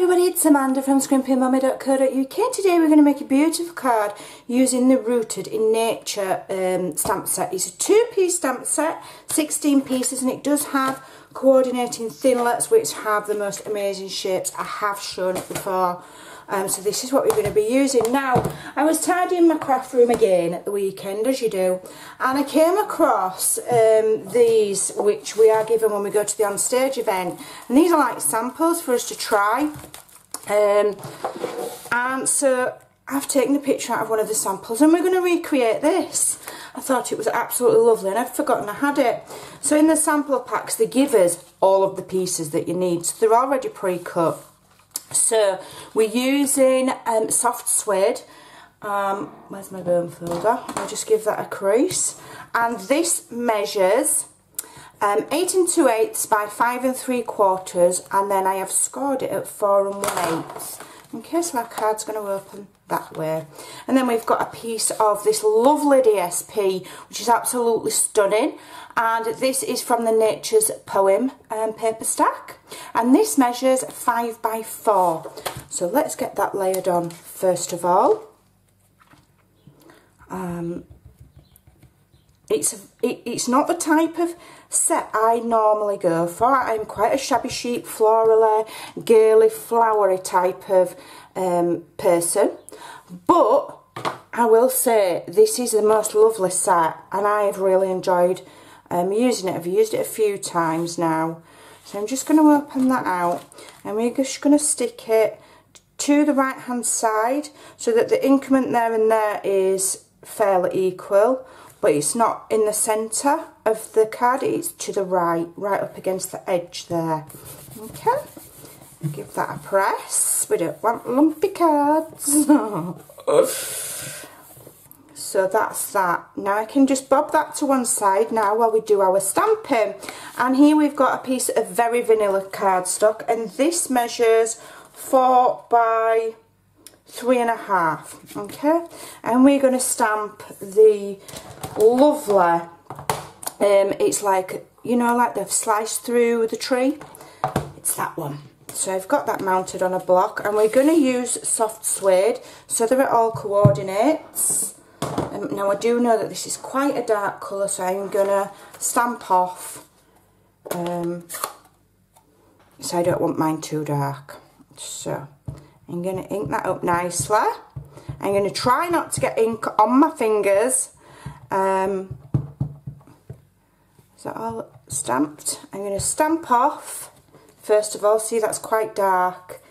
everybody, it's Amanda from Scrimpingmommy.co.uk. Today we're going to make a beautiful card using the Rooted in Nature stamp set. It's a two-piece stamp set, 16 pieces, and it does have coordinating thinlets which have the most amazing shapes. I have shown it before. So this is what we're going to be using. Now, I was tidying my craft room again at the weekend, as you do, and I came across these, which we are given when we go to the onstage event, and these are like samples for us to try. And so I've taken a picture out of one of the samples and we're going to recreate this. I thought it was absolutely lovely and I'd forgotten I had it. So in the sample packs they give us all of the pieces that you need, so they're already pre-cut. So we're using soft suede. Where's my bone folder? I'll just give that a crease. And this measures 8 2/8 by 5 3/4, and then I have scored it at 4 1/8. Okay, so our card's going to open that way. And then we've got a piece of this lovely DSP, which is absolutely stunning. And this is from the Nature's Poem paper stack. And this measures 5 by 4. So let's get that layered on first of all. It's not the type of set I normally go for. I'm quite a shabby chic, florally, girly, flowery type of person. But I will say this is the most lovely set and I have really enjoyed using it. I've used it a few times now. So I'm just going to open that out and we're just going to stick it to the right hand side so that the increment there and there is fairly equal, but it's not in the centre of the card, it's to the right, right up against the edge there. Okay, give that a press. We don't want lumpy cards. So that's that. Now I can just bob that to one side now while we do our stamping. And here we've got a piece of very vanilla cardstock, and this measures 4 by 3.5. Okay, and we're going to stamp the lovely, it's like, you know, like they've sliced through the tree. It's that one. So I've got that mounted on a block, and we're going to use soft suede so that it all coordinates. Now I do know that this is quite a dark colour, so I'm going to stamp off, so I don't want mine too dark. So I'm going to ink that up nicely. I'm going to try not to get ink on my fingers. Is that all stamped? I'm going to stamp off first of all. See, that's quite dark,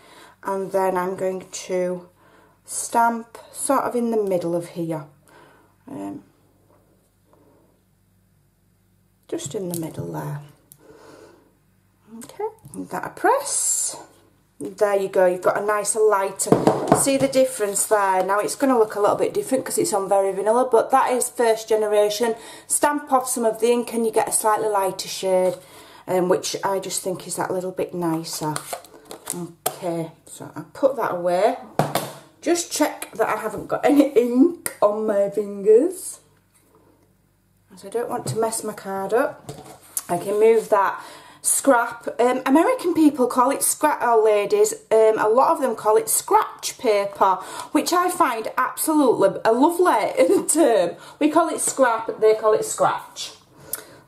and then I'm going to stamp sort of in the middle of here. Just in the middle there. Okay, give that a press. There you go, you've got a nicer lighter. See the difference there? Now it's going to look a little bit different because it's on very vanilla, but that is first generation. Stamp off some of the ink and you get a slightly lighter shade, which I just think is that little bit nicer. Okay, so I'll put that away. Just check that I haven't got any ink on my fingers, as I don't want to mess my card up. I can move that scrap. American people call it scrap, or ladies, a lot of them call it scratch paper, which I find absolutely a lovely term. We call it scrap, they call it scratch.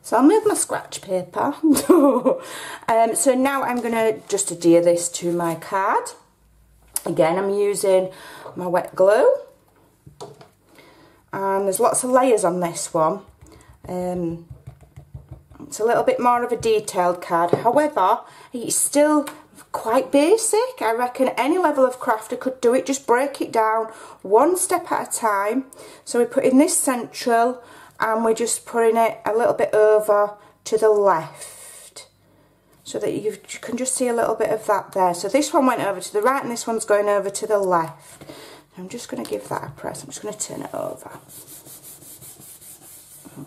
So I'll move my scratch paper. So now I'm going to just adhere this to my card. Again, I'm using my wet glue, and there's lots of layers on this one. It's a little bit more of a detailed card, however, it's still quite basic. I reckon any level of crafter could do it. Just break it down one step at a time. So we're putting this central, and we're just putting it a little bit over to the left, so that you can just see a little bit of that there. So this one went over to the right and this one's going over to the left. I'm just going to give that a press. I'm just going to turn it over.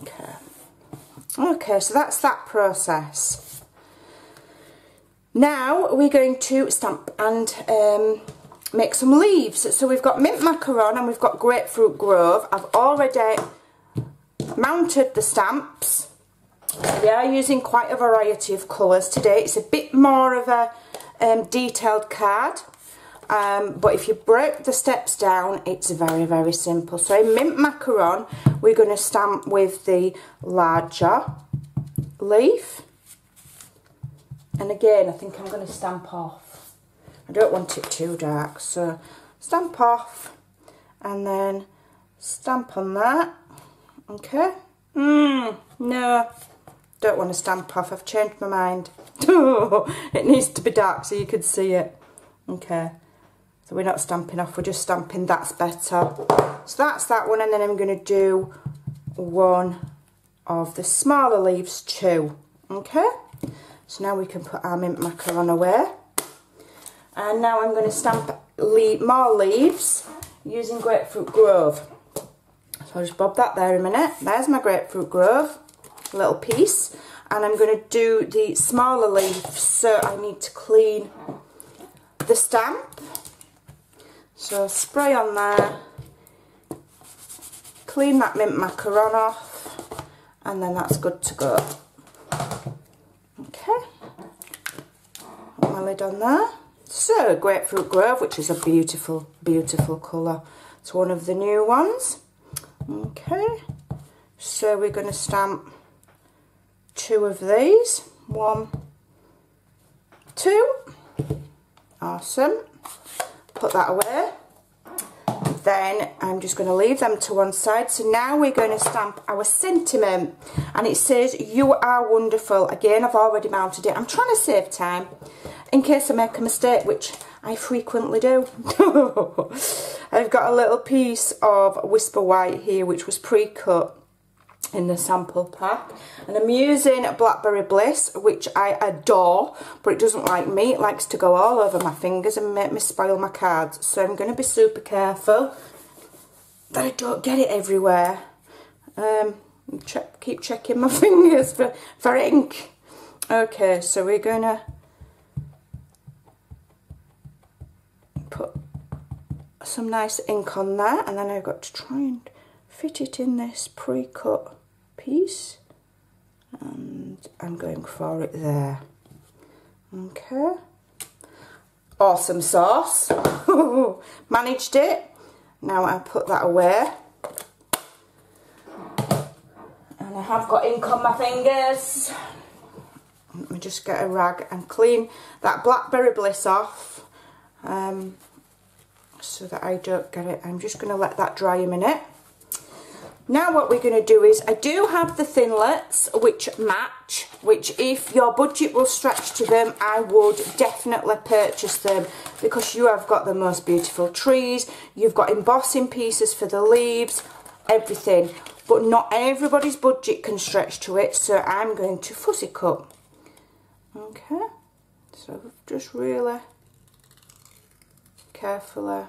Okay. Okay, so that's that process. Now we're going to stamp and make some leaves. So we've got mint macaron and we've got grapefruit grove. I've already mounted the stamps. We are using quite a variety of colours today. It's a bit more of a detailed card. But if you break the steps down, it's very, very simple. So in mint macaron, we're going to stamp with the larger leaf. And again, I think I'm going to stamp off. I don't want it too dark, so stamp off and then stamp on that. Okay. No, don't want to stamp off. I've changed my mind. It needs to be dark so you can see it. Okay. So we're not stamping off, we're just stamping. That's better. So that's that one, and then I'm going to do one of the smaller leaves too. Okay. So now we can put our mint macaron away. And now I'm going to stamp more leaves using Grapefruit Grove. So I'll just bob that there a minute. There's my Grapefruit Grove, a little piece. And I'm going to do the smaller leaves, so I need to clean the stamp. So spray on there, clean that mint macaron off, and then that's good to go. Okay, put my lid on there. So Grapefruit Grove, which is a beautiful, beautiful colour. It's one of the new ones. Okay, so we're going to stamp 2 of these. 1, 2. Awesome. Put that away. Then I'm just going to leave them to one side. So now we're going to stamp our sentiment, and it says "You are wonderful." Again, I've already mounted it. I'm trying to save time in case I make a mistake, which I frequently do. I've got a little piece of Whisper White here, which was pre-cut in the sample pack, and I'm using Blackberry Bliss, which I adore, but it doesn't like me. It likes to go all over my fingers and make me spoil my cards, so I'm going to be super careful that I don't get it everywhere. Keep checking my fingers for ink. Okay, so we're going to put some nice ink on there, and then I've got to try and fit it in this pre-cut piece, and I'm going for it there. Okay, awesome sauce. Managed it. Now I put that away, and I have got ink on my fingers. Let me just get a rag and clean that Blackberry Bliss off, so that I don't get it. I'm just going to let that dry a minute. Now what we're going to do is, I do have the thinlets which match, which if your budget will stretch to them, I would definitely purchase them, because you have got the most beautiful trees, you've got embossing pieces for the leaves, everything. But not everybody's budget can stretch to it, so I'm going to fussy cut. Okay, so just really carefully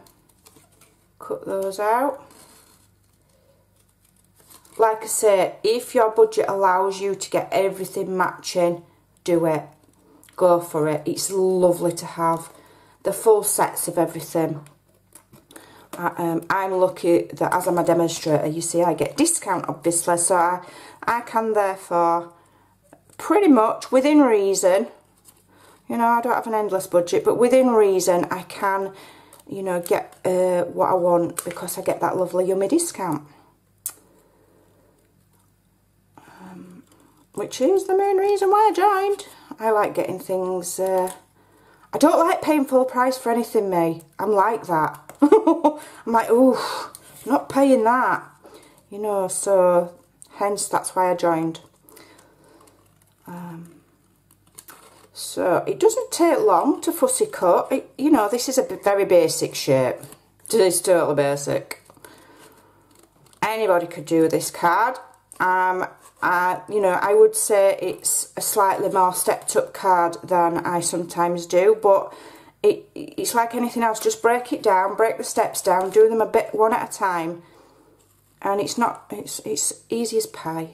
cut those out. Like I say, if your budget allows you to get everything matching, do it. Go for it. It's lovely to have the full sets of everything. I'm lucky that as I'm a demonstrator, you see, I get discount obviously, so I can therefore pretty much within reason, you know, I don't have an endless budget, but within reason I can, you know, get what I want, because I get that lovely yummy discount. Which is the main reason why I joined. I like getting things, I don't like paying full price for anything, me. I'm like that. I'm like, ooh, not paying that. You know, so hence that's why I joined. So it doesn't take long to fussy cut. You know, this is a very basic shape. It's totally basic. Anybody could do this card. You know, I would say it's a slightly more stepped up card than I sometimes do, but it's like anything else. Just break it down, break the steps down, do them a bit one at a time, and it's easy as pie.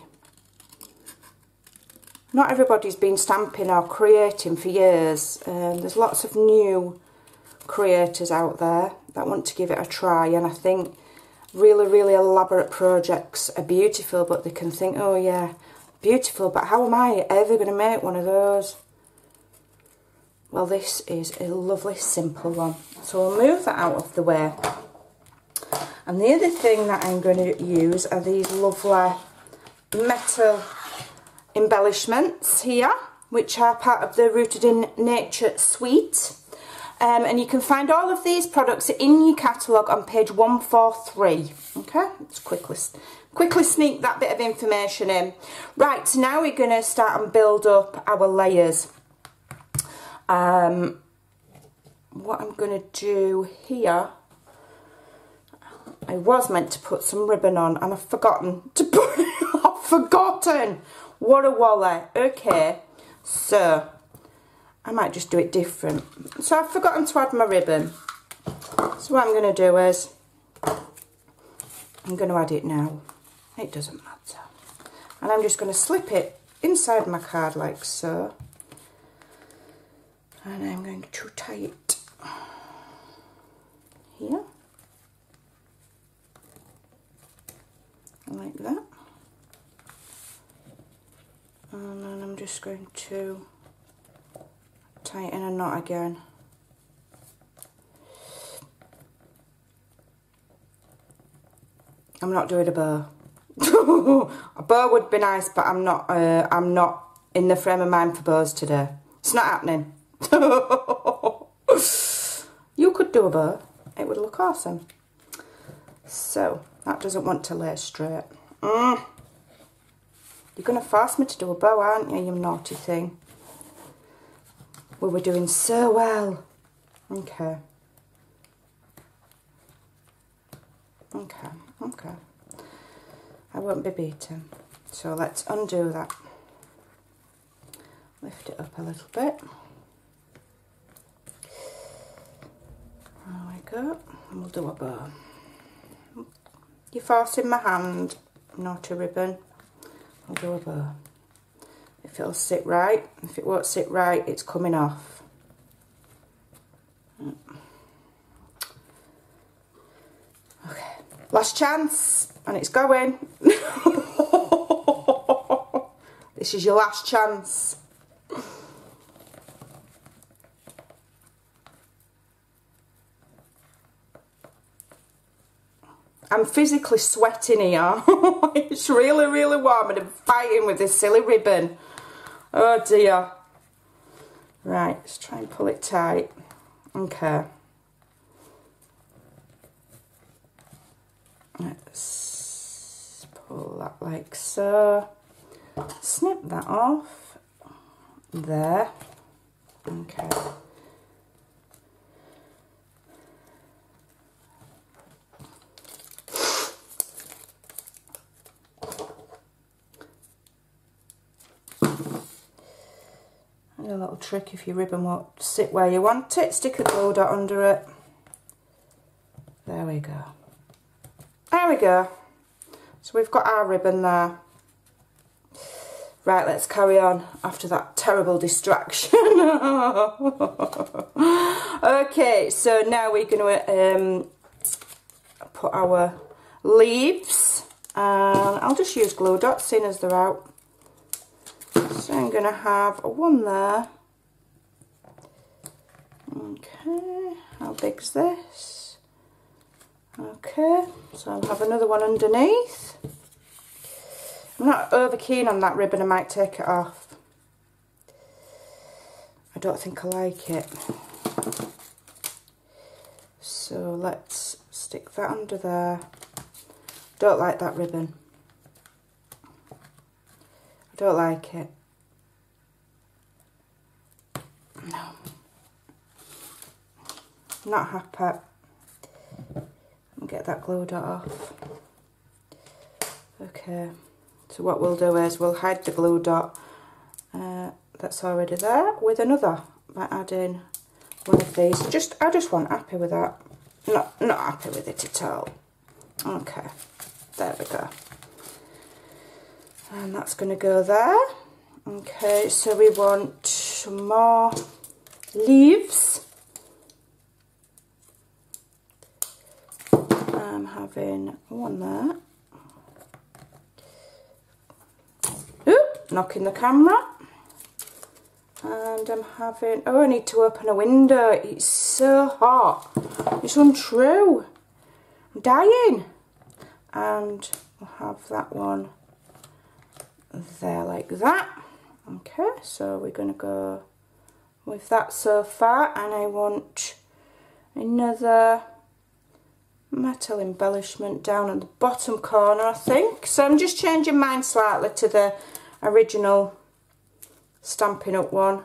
Not everybody's been stamping or creating for years. There's lots of new creators out there that want to give it a try, and I think really elaborate projects are beautiful, but they can think, oh yeah, beautiful, but how am I ever going to make one of those? Well, this is a lovely simple one. So we'll move that out of the way. And the other thing that I'm going to use are these lovely metal embellishments here, which are part of the Rooted in Nature suite. And you can find all of these products in your catalogue on page 143. Okay, let's quickly sneak that bit of information in. Right, so now we're going to start and build up our layers. What I'm going to do here, I was meant to put some ribbon on and I've forgotten to put it on. Forgotten! What a wally. Okay, so I might just do it different. So I've forgotten to add my ribbon. So what I'm going to do is, I'm going to add it now. It doesn't matter. And I'm just going to slip it inside my card like so. And I'm going to tie it here. Like that. And then I'm just going to tie it in a knot again. I'm not doing a bow. A bow would be nice, but I'm not in the frame of mind for bows today. It's not happening. You could do a bow. It would look awesome. So that doesn't want to lay straight. You're going to force me to do a bow, aren't you, you naughty thing? We were doing so well. Okay. Okay, okay. I won't be beaten. So let's undo that. Lift it up a little bit. There we go. And we'll do a bow. You're forcing my hand, naughty ribbon. I'll do a bow. If it'll sit right, if it won't sit right, it's coming off. Okay, last chance, and it's going. This is your last chance. I'm physically sweating here. It's really, really warm and I'm fighting with this silly ribbon. Oh dear. Right, let's try and pull it tight. Okay. Let's pull that like so. Snip that off. There. Okay. A little trick, if your ribbon won't sit where you want it, stick a glue dot under it. There we go. There we go. So we've got our ribbon there. Right, let's carry on after that terrible distraction. Okay, so now we're going to put our leaves, and I'll just use glue dots seeing as they're out. So I'm going to have one there. Okay, how big's this? Okay, so I'll have another one underneath. I'm not over keen on that ribbon, I might take it off. I don't think I like it. So let's stick that under there. Don't like that ribbon. I don't like it. No. Not happy. I'll get that glue dot off. Okay. So what we'll do is we'll hide the glue dot that's already there with another by adding one of these. I just wasn't happy with that. Not happy with it at all. Okay, there we go. And that's going to go there. Okay, so we want some more leaves. I'm having one there. Oop, knocking the camera. And I'm having, oh, I need to open a window. It's so hot. It's untrue. I'm dying. And we'll have that one there like that. Okay, so we're going to go with that so far, and I want another metal embellishment down at the bottom corner, I think. So I'm just changing mine slightly to the original Stampin' Up one,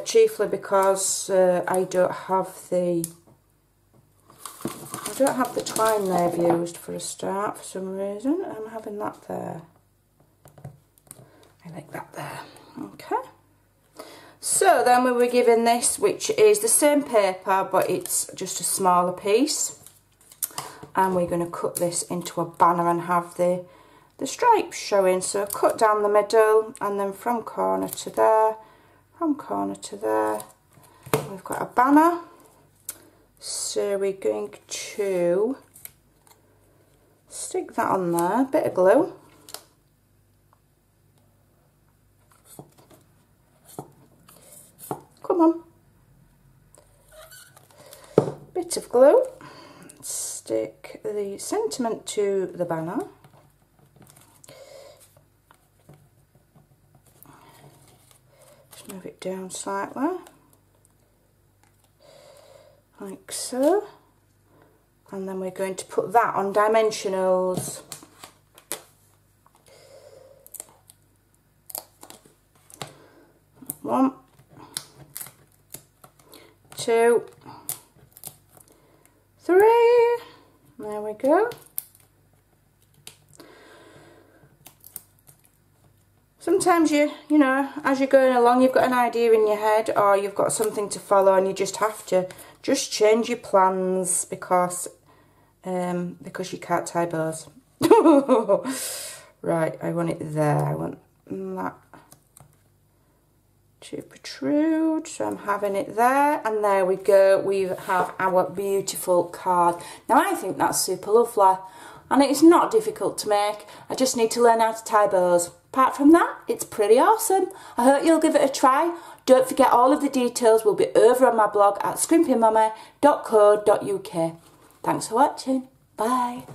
chiefly because I don't have the twine they've used for a start for some reason. I'm having that there. I like that there. Okay. So then we were given this, which is the same paper, but it's just a smaller piece. And we're going to cut this into a banner and have the stripes showing. So cut down the middle, and then from corner to there, from corner to there, we've got a banner. So we're going to stick that on there, bit of glue. Come on. Bit of glue. Stick the sentiment to the banner. Just move it down slightly. Like so. And then we're going to put that on dimensionals. One, two, three. There we go. Sometimes you know, as you're going along, you've got an idea in your head, or you've got something to follow, and you just have to change your plans because you can't tie bows. Right, I want it there. I want that to protrude, so I'm having it there, and there we go. We have our beautiful card. Now I think that's super lovely, and it's not difficult to make. I just need to learn how to tie bows. Apart from that, it's pretty awesome. I hope you'll give it a try. Don't forget, all of the details will be over on my blog at scrimpingmommy.co.uk. Thanks for watching. Bye.